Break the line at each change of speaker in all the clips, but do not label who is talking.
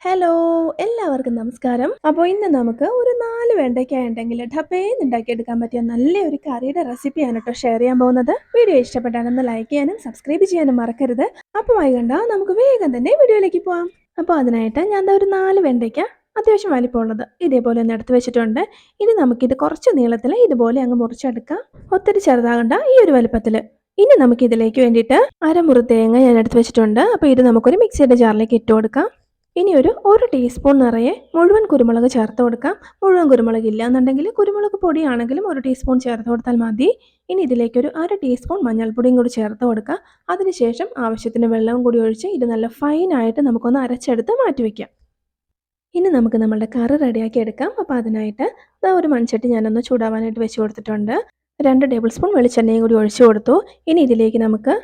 Hello എല്ലാവർക്കും നമസ്കാരം. അപ്പോൾ ഇന്ന് നമുക്ക് ഒരു 4 വെണ്ടയ്ക്ക ഉണ്ടെങ്കിൽ ഡബേന്ന് ഉണ്ടാക്കിയെടുക്കാൻ പറ്റിയ നല്ലൊരു കറിയുടെ റെസിപ്പിയാണ് കേട്ടോ ഷെയർ ചെയ്യാൻ പോകുന്നത്. വീഡിയോ ഇഷ്ടപ്പെട്ടാലൊന്ന് ലൈക്ക് ചെയ്യാനും സബ്സ്ക്രൈബ് ചെയ്യാനും മറക്കരുത്. അപ്പോൾ വൈകണ്ട നമുക്ക് വേഗം തന്നെ വീഡിയോയിലേക്ക് പോകാം. അപ്പോൾ അതിനായിട്ട് ഞാൻ ദാ ഒരു 4 വെണ്ടയ്ക്ക അത്യാവശ്യം വലിപ്പമുള്ളത് ഇതേപോലെ ഒന്ന് എടുത്ത് വെച്ചിട്ടുണ്ട്. ഇനി നമുക്കിത് കുറച്ച് നീളത്തിൽ ഇതുപോലെ അങ്ങ് മുറിച്ചെടുക്കാം. ഒത്തിരി ചെറുതാകണ്ട, ഈ ഒരു വലിപ്പത്തിൽ. ഇനി നമുക്കിതിലേക്ക് വേണ്ടിയിട്ട് അരമുറി തേങ്ങ ഞാൻ എടുത്ത് വെച്ചിട്ടുണ്ട്. അപ്പോൾ ഇത് നമുക്കൊരു മിക്സിയുടെ ജാറിലേക്ക് ഇട്ട് കൊടുക്കാം. ഇനി ഒരു ടീസ്പൂൺ നിറയെ മുഴുവൻ കുരുമുളക് ചേർത്ത് കൊടുക്കാം. മുഴുവൻ കുരുമുളക് ഇല്ല എന്നുണ്ടെങ്കിൽ കുരുമുളക് പൊടിയാണെങ്കിലും 1 ടീസ്പൂൺ ചേർത്ത് കൊടുത്താൽ മതി. ഇനി ഇതിലേക്കൊരു 1/2 ടീസ്പൂൺ മഞ്ഞൾപ്പൊടിയും കൂടി ചേർത്ത് കൊടുക്കുക. അതിനുശേഷം ആവശ്യത്തിന് വെള്ളവും കൂടി ഒഴിച്ച് ഇത് നല്ല ഫൈനായിട്ട് നമുക്കൊന്ന് അരച്ചെടുത്ത് മാറ്റി വയ്ക്കാം. ഇനി നമുക്ക് നമ്മളുടെ കറി റെഡിയാക്കി എടുക്കാം. അപ്പോൾ അതിനായിട്ട് ഒരു മൺചട്ടി ഞാനൊന്ന് ചൂടാവാനായിട്ട് വെച്ച് കൊടുത്തിട്ടുണ്ട്. 2 ടേബിൾ സ്പൂൺ വെളിച്ചെണ്ണയും കൂടി ഒഴിച്ചു കൊടുത്തു. ഇനി ഇതിലേക്ക് നമുക്ക്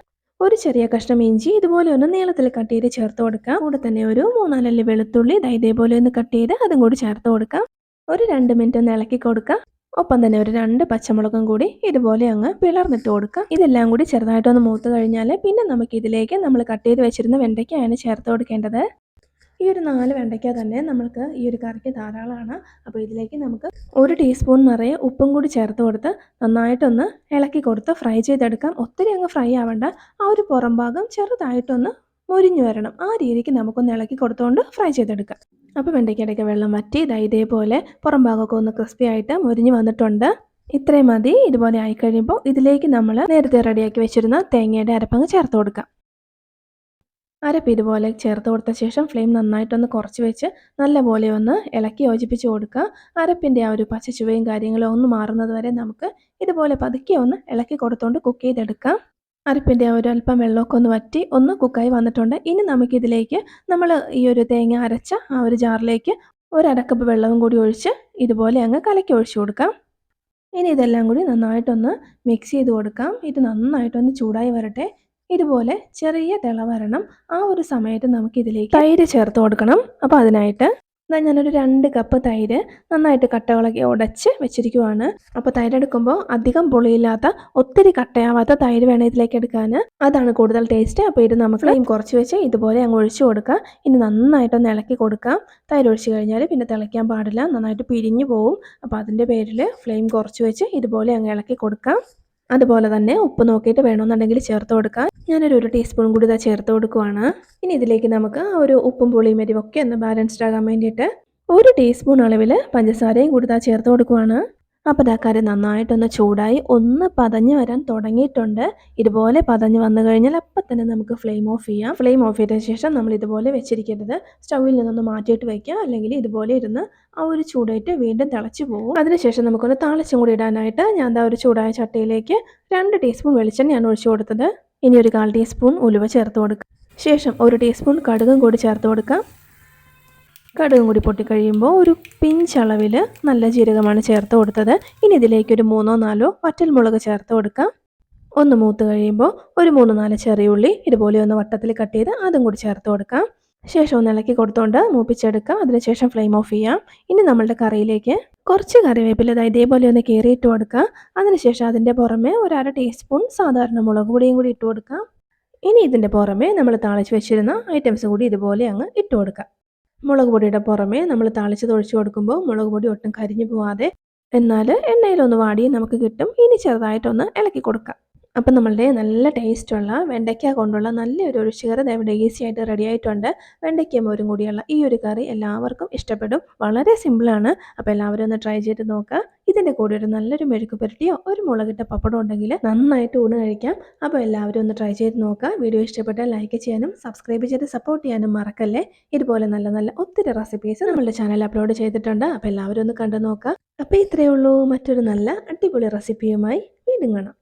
ഒരു ചെറിയ കഷ്ണം ഇഞ്ചി ഇതുപോലെ ഒന്ന് നീളത്തിൽ കട്ട് ചെയ്ത് ചേർത്ത് കൊടുക്കാം. കൂടെ തന്നെ ഒരു 3-4 അല്ലി വെളുത്തുള്ളി ഇതേപോലെ ഒന്ന് കട്ട് ചെയ്ത് അതും കൂടി ചേർത്ത് കൊടുക്കാം. ഒരു 2 മിനിറ്റ് ഒന്ന് ഇളക്കി കൊടുക്കാം. ഒപ്പം തന്നെ ഒരു 2 പച്ചമുളകും കൂടി ഇതുപോലെ അങ്ങ് പിളർന്നിട്ട് കൊടുക്കാം. ഇതെല്ലാം കൂടി ചെറുതായിട്ടൊന്ന് മൂത്ത് കഴിഞ്ഞാൽ പിന്നെ നമുക്ക് ഇതിലേക്ക് നമ്മൾ കട്ട് ചെയ്ത് വെച്ചിരുന്ന വെണ്ടയ്ക്കയാണ് ചേർത്ത് കൊടുക്കേണ്ടത്. ഈ ഒരു 4 വെണ്ടയ്ക്ക തന്നെ നമ്മൾക്ക് ഈ ഒരു കറിക്ക് ധാരാളമാണ്. അപ്പോൾ ഇതിലേക്ക് നമുക്ക് 1 ടീസ്പൂൺ നിറയെ ഉപ്പും കൂടി ചേർത്ത് കൊടുത്ത് നന്നായിട്ടൊന്ന് ഇളക്കി കൊടുത്ത് ഫ്രൈ ചെയ്തെടുക്കാം. ഒത്തിരി അങ്ങ് ഫ്രൈ ആവണ്ട, ആ ഒരു പുറം ഭാഗം ചെറുതായിട്ടൊന്ന് മൊരിഞ്ഞു വരണം. ആ രീതിക്ക് നമുക്കൊന്ന് ഇളക്കി കൊടുത്തുകൊണ്ട് ഫ്രൈ ചെയ്തെടുക്കാം. അപ്പോൾ വെണ്ടയ്ക്കയുടെയൊക്കെ വെള്ളം വറ്റി ഇതേപോലെ പുറം ഭാഗമൊക്കെ ഒന്ന് ക്രിസ്പി ആയിട്ട് മൊരിഞ്ഞു വന്നിട്ടുണ്ട്. ഇത്രയും മതി. ഇതുപോലെ ആയിക്കഴിയുമ്പോൾ ഇതിലേക്ക് നമ്മൾ നേരത്തെ റെഡിയാക്കി വെച്ചിരുന്ന തേങ്ങയുടെ അരപ്പങ്ങ് ചേർത്ത് കൊടുക്കാം. അരപ്പ് ഇതുപോലെ ചേർത്ത് കൊടുത്ത ശേഷം ഫ്ലെയിം നന്നായിട്ടൊന്ന് കുറച്ച് വെച്ച് നല്ലപോലെ ഒന്ന് ഇളക്കി യോജിപ്പിച്ച് കൊടുക്കുക. അരപ്പിൻ്റെ ആ ഒരു പച്ചച്ചുവയും കാര്യങ്ങളും ഒന്ന് മാറുന്നത് വരെ നമുക്ക് ഇതുപോലെ പതുക്കെ ഒന്ന് ഇളക്കി കൊടുത്തുകൊണ്ട് കുക്ക് ചെയ്തെടുക്കാം. അരപ്പിൻ്റെ ആ ഒരു അല്പം വെള്ളമൊക്കെ ഒന്ന് വറ്റി ഒന്ന് കുക്കായി വന്നിട്ടുണ്ട്. ഇനി നമുക്കിതിലേക്ക് നമ്മൾ ഈ ഒരു തേങ്ങ അരച്ച ആ ഒരു ജാറിലേക്ക് 1/2 കപ്പ് വെള്ളവും കൂടി ഒഴിച്ച് ഇതുപോലെ അങ്ങ് കലക്കി ഒഴിച്ചു കൊടുക്കാം. ഇനി ഇതെല്ലാം കൂടി നന്നായിട്ടൊന്ന് മിക്സ് ചെയ്ത് കൊടുക്കാം. ഇത് നന്നായിട്ടൊന്ന് ചൂടായി വരട്ടെ. ഇതുപോലെ ചെറിയ തിള വരണം. ആ ഒരു സമയത്ത് നമുക്കിതിലേക്ക് തൈര് ചേർത്ത് കൊടുക്കണം. അപ്പോൾ അതിനായിട്ട് ഞാനൊരു 2 കപ്പ് തൈര് നന്നായിട്ട് കട്ടകളൊക്കെ ഉടച്ച് വെച്ചിരിക്കുവാണ്. അപ്പോൾ തൈര് എടുക്കുമ്പോൾ അധികം പുളിയില്ലാത്ത ഒത്തിരി കട്ടയാവാത്ത തൈര് വേണം ഇതിലേക്ക് എടുക്കാൻ. അതാണ് കൂടുതൽ ടേസ്റ്റ്. അപ്പോൾ ഇത് നമുക്ക് ഫ്ലെയിം കുറച്ച് വെച്ച് ഇതുപോലെ അങ്ങ് ഒഴിച്ചു കൊടുക്കുക. ഇനി നന്നായിട്ടൊന്ന് ഇളക്കി കൊടുക്കാം. തൈര് ഒഴിച്ച് കഴിഞ്ഞാൽ പിന്നെ തിളയ്ക്കാൻ പാടില്ല, നന്നായിട്ട് പിരിഞ്ഞു പോവും. അപ്പോൾ അതിൻ്റെ പേരിൽ ഫ്ലെയിം കുറച്ച് വെച്ച് ഇതുപോലെ അങ്ങ് ഇളക്കി കൊടുക്കാം. അതുപോലെ തന്നെ ഉപ്പ് നോക്കിയിട്ട് വേണമെന്നുണ്ടെങ്കിൽ ചേർത്ത് കൊടുക്കാം. ഞാനൊരു 1 ടീസ്പൂൺ കൂടി ഇതാ ചേർത്ത് കൊടുക്കുവാണ്. ഇനി ഇതിലേക്ക് നമുക്ക് ഒരു ഉപ്പും പുളിയും എരിവൊക്കെ ഒന്ന് ബാലൻസ്ഡ് ആകാൻ വേണ്ടിയിട്ട് 1 ടീസ്പൂൺ അളവിൽ പഞ്ചസാരയും കൂടി ഇതാ ചേർത്ത് കൊടുക്കുവാണ്. അപ്പോൾ കറി നന്നായിട്ടൊന്ന് ചൂടായി ഒന്ന് പതഞ്ഞ് വരാൻ തുടങ്ങിയിട്ടുണ്ട്. ഇതുപോലെ പതഞ്ഞ് വന്നു കഴിഞ്ഞാൽ അപ്പം തന്നെ നമുക്ക് ഫ്ലെയിം ഓഫ് ചെയ്യാം. ഫ്ലെയിം ഓഫ് ചെയ്ത ശേഷം നമ്മൾ ഇതുപോലെ വെച്ചിരിക്കരുത്, സ്റ്റൗവിൽ നിന്നൊന്ന് മാറ്റിയിട്ട് വയ്ക്കുക. അല്ലെങ്കിൽ ഇതുപോലെ ഇരുന്ന് ആ ഒരു ചൂടായിട്ട് വീണ്ടും തിളച്ച് പോകും. അതിനുശേഷം നമുക്കൊന്ന് താളിച്ചും കൂടി ഇടാനായിട്ട് ഞാൻ ഒരു ചൂടായ ചട്ടിയിലേക്ക് 2 ടീസ്പൂൺ വെളിച്ചെണ്ണയാണ് ഒഴിച്ചു കൊടുത്തത്. ഇനി ഒരു 1/4 ടീസ്പൂൺ ഉലുവ ചേർത്ത് കൊടുക്കുക. ശേഷം 1 ടീസ്പൂൺ കടുകും കൂടി ചേർത്ത് കൊടുക്കാം. കടുകും കൂടി പൊട്ടിക്കഴിയുമ്പോൾ ഒരു പിഞ്ചളവിൽ നല്ല ജീരകമാണ് ചേർത്ത് കൊടുത്തത്. ഇനി ഇതിലേക്കൊരു 3-4 വറ്റൽമുളക് ചേർത്ത് കൊടുക്കാം. ഒന്ന് മൂത്ത് കഴിയുമ്പോൾ ഒരു 3-4 ചെറിയുള്ളി ഇതുപോലെ ഒന്ന് വട്ടത്തിൽ കട്ട് ചെയ്ത് അതും കൂടി ചേർത്ത് കൊടുക്കാം. ശേഷം ഒന്ന് ഇളക്കി കൊടുത്തുകൊണ്ട് മൂപ്പിച്ചെടുക്കാം. അതിനുശേഷം ഫ്ലെയിം ഓഫ് ചെയ്യാം. ഇനി നമ്മളുടെ കറിയിലേക്ക് കുറച്ച് കറിവേപ്പില ഇതേപോലെ ഒന്ന് കീറിയിട്ട് കൊടുക്കാം. അതിനുശേഷം അതിൻ്റെ പുറമെ ഒരു 1/2 ടീസ്പൂൺ സാധാരണ മുളക് പൊടിയും കൂടി ഇട്ട് കൊടുക്കാം. ഇനി ഇതിൻ്റെ പുറമെ നമ്മൾ താളിച്ച് വെച്ചിരുന്ന ഐറ്റംസ് കൂടി ഇതുപോലെ അങ്ങ് ഇട്ട് കൊടുക്കാം. മുളക് പൊടിയുടെ പുറമെ നമ്മൾ താളിച്ചത് ഒഴിച്ച് കൊടുക്കുമ്പോൾ മുളക് പൊടി ഒട്ടും കരിഞ്ഞു പോവാതെ എന്നാൽ എണ്ണയിലൊന്ന് വാടി നമുക്ക് കിട്ടും. ഇനി ചെറുതായിട്ടൊന്ന് ഇളക്കി കൊടുക്കാം. അപ്പം നമ്മളുടെ നല്ല ടേസ്റ്റുള്ള വെണ്ടയ്ക്ക കൊണ്ടുള്ള നല്ലൊരു ഒഴിച്ചുകറി ഇവിടെ ഈസി ആയിട്ട് റെഡി ആയിട്ടുണ്ട്. വെണ്ടയ്ക്കയും മോരും കൂടിയുള്ള ഈ ഒരു കറി എല്ലാവർക്കും ഇഷ്ടപ്പെടും. വളരെ സിമ്പിളാണ്. അപ്പോൾ എല്ലാവരും ഒന്ന് ട്രൈ ചെയ്ത് നോക്കുക. ഇതിൻ്റെ കൂടെ ഒരു നല്ലൊരു മെഴുക്ക് പുരട്ടിയോ ഒരു മുളകിട്ട പപ്പടം ഉണ്ടെങ്കിൽ നന്നായിട്ട് ഊണ് കഴിക്കാം. അപ്പോൾ എല്ലാവരും ഒന്ന് ട്രൈ ചെയ്ത് നോക്കുക. വീഡിയോ ഇഷ്ടപ്പെട്ടാൽ ലൈക്ക് ചെയ്യാനും സബ്സ്ക്രൈബ് ചെയ്ത് സപ്പോർട്ട് ചെയ്യാനും മറക്കല്ലേ. ഇതുപോലെ നല്ല നല്ല ഒത്തിരി റെസിപ്പീസ് നമ്മളുടെ ചാനൽ അപ്ലോഡ് ചെയ്തിട്ടുണ്ട്. അപ്പോൾ എല്ലാവരും ഒന്ന് കണ്ടു നോക്കുക. അപ്പോൾ ഇത്രയേ ഉള്ളൂ. മറ്റൊരു നല്ല അടിപൊളി റെസിപ്പിയുമായി വീണ്ടും കാണാം.